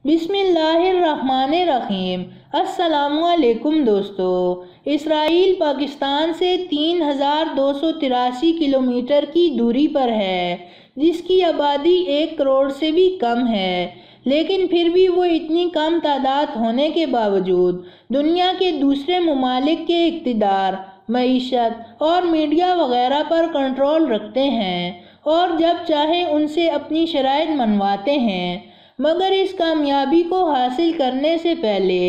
بسم اللہ الرحمن الرحیم۔ السلام علیکم دوستو۔ اسرائیل پاکستان سے 3283 کلومیٹر کی دوری پر ہے، جس کی آبادی 1 کروڑ سے بھی کم ہے، لیکن پھر بھی وہ اتنی کم تعداد ہونے کے باوجود دنیا کے دوسرے ممالک کے اقتدار، معیشت اور میڈیا وغیرہ پر کنٹرول رکھتے ہیں اور جب چاہیں ان سے اپنی شرائط منواتے ہیں۔ مگر اس کامیابی کو حاصل کرنے سے پہلے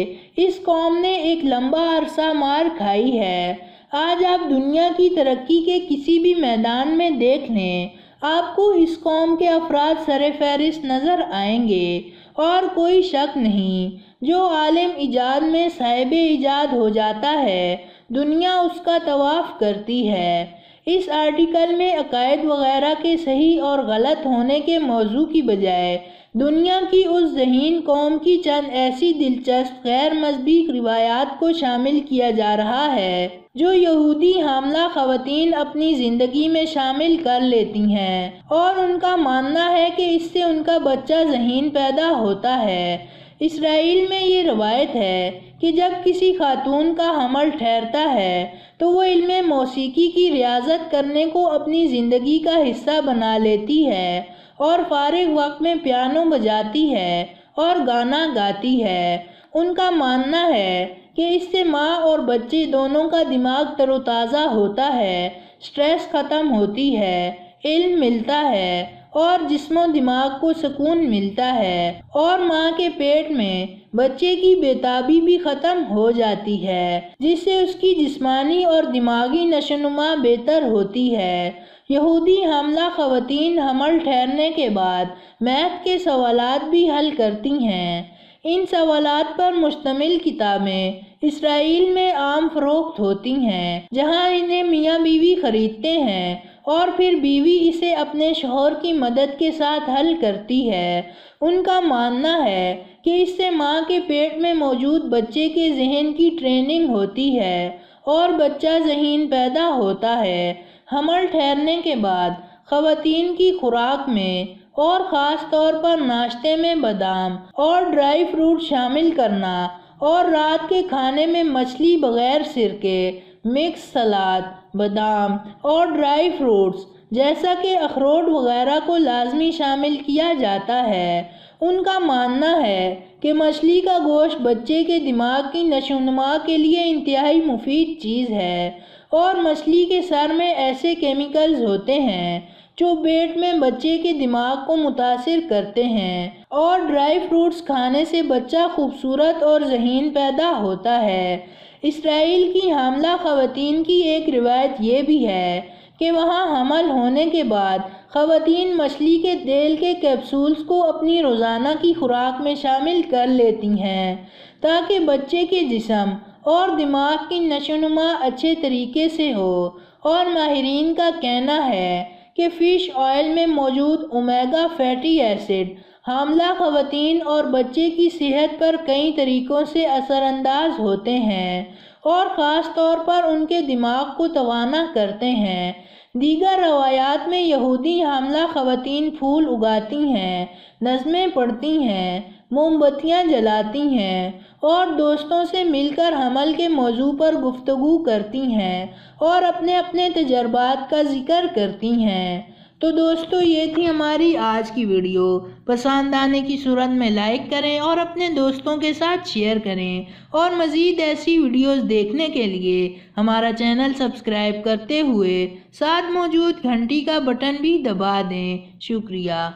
اس قوم نے ایک لمبا عرصہ مار کھائی ہے۔ آج آپ دنیا کی ترقی کے کسی بھی میدان میں دیکھ لیں، آپ کو اس قوم کے افراد سر فہرست نظر آئیں گے، اور کوئی شک نہیں، جو عالم ایجاد میں صاحب ایجاد ہو جاتا ہے، دنیا اس کا طواف کرتی ہے۔ اس آرٹیکل میں عقائد وغیرہ کے صحیح اور غلط ہونے کے موضوع کی بجائے دنیا کی اس ذہین قوم کی چند ایسی دلچسپ غیر مذہبی روایات کو شامل کیا جا رہا ہے جو یہودی حاملہ خواتین اپنی زندگی میں شامل کر لیتی ہیں، اور ان کا ماننا ہے کہ اس سے ان کا بچہ ذہین پیدا ہوتا ہے۔ اسرائیل میں یہ روایت ہے کہ جب کسی خاتون کا حمل ٹھہرتا ہے تو وہ علم موسیقی کی ریاضت کرنے کو اپنی زندگی کا حصہ بنا لیتی ہے اور فارغ وقت میں پیانو بجاتی ہے اور گانا گاتی ہے۔ ان کا ماننا ہے کہ اس سے ماں اور بچے دونوں کا دماغ تر و تازہ ہوتا ہے، سٹریس ختم ہوتی ہے، علم ملتا ہے اور جسم و دماغ کو سکون ملتا ہے، اور ماں کے پیٹ میں بچے کی بے تابی بھی ختم ہو جاتی ہے، جس سے اس کی جسمانی اور دماغی نشوونما بہتر ہوتی ہے۔ یہودی حاملہ خواتین حمل ٹھہرنے کے بعد میتھ کے سوالات بھی حل کرتی ہیں۔ ان سوالات پر مشتمل کتابیں اسرائیل میں عام فروخت ہوتی ہیں، جہاں انہیں میاں بیوی خریدتے ہیں اور پھر بیوی اسے اپنے شوہر کی مدد کے ساتھ حل کرتی ہے۔ ان کا ماننا ہے کہ اس سے ماں کے پیٹ میں موجود بچے کے ذہن کی ٹریننگ ہوتی ہے اور بچہ ذہین پیدا ہوتا ہے۔ حمل ٹھہرنے کے بعد خواتین کی خوراک میں اور خاص طور پر ناشتے میں بادام اور ڈرائی فروٹ شامل کرنا، اور رات کے کھانے میں مچھلی بغیر سرکے، مکس سلاد، بادام اور ڈرائی فروٹس جیسا کہ اخروٹ وغیرہ کو لازمی شامل کیا جاتا ہے۔ ان کا ماننا ہے کہ مچھلی کا گوشت بچے کے دماغ کی نشوونما کے لیے انتہائی مفید چیز ہے، اور مچھلی کے سر میں ایسے کیمیکلز ہوتے ہیں جو پیٹ میں بچے کے دماغ کو متاثر کرتے ہیں، اور ڈرائی فروٹس کھانے سے بچہ خوبصورت اور ذہین پیدا ہوتا ہے۔ اسرائیل کی حاملہ خواتین کی ایک روایت یہ بھی ہے کہ وہاں حمل ہونے کے بعد خواتین مچھلی کے تیل کے کیپسولز کو اپنی روزانہ کی خوراک میں شامل کر لیتی ہیں تاکہ بچے کے جسم اور دماغ کی نشوونما اچھے طریقے سے ہو، اور ماہرین کا کہنا ہے کہ فش آئل میں موجود اومیگا فیٹی ایسڈ حاملہ خواتین اور بچے کی صحت پر کئی طریقوں سے اثر انداز ہوتے ہیں اور خاص طور پر ان کے دماغ کو توانا کرتے ہیں۔ دیگر روایات میں یہودی حاملہ خواتین پھول اگاتی ہیں، نظمیں پڑھتی ہیں، موم بتیاں جلاتی ہیں اور دوستوں سے مل کر حمل کے موضوع پر گفتگو کرتی ہیں اور اپنے اپنے تجربات کا ذکر کرتی ہیں۔ تو دوستو، یہ تھی ہماری آج کی ویڈیو۔ پسند آنے کی صورت میں لائک کریں اور اپنے دوستوں کے ساتھ شیئر کریں، اور مزید ایسی ویڈیوز دیکھنے کے لیے ہمارا چینل سبسکرائب کرتے ہوئے ساتھ موجود گھنٹی کا بٹن بھی دبا دیں۔ شکریہ۔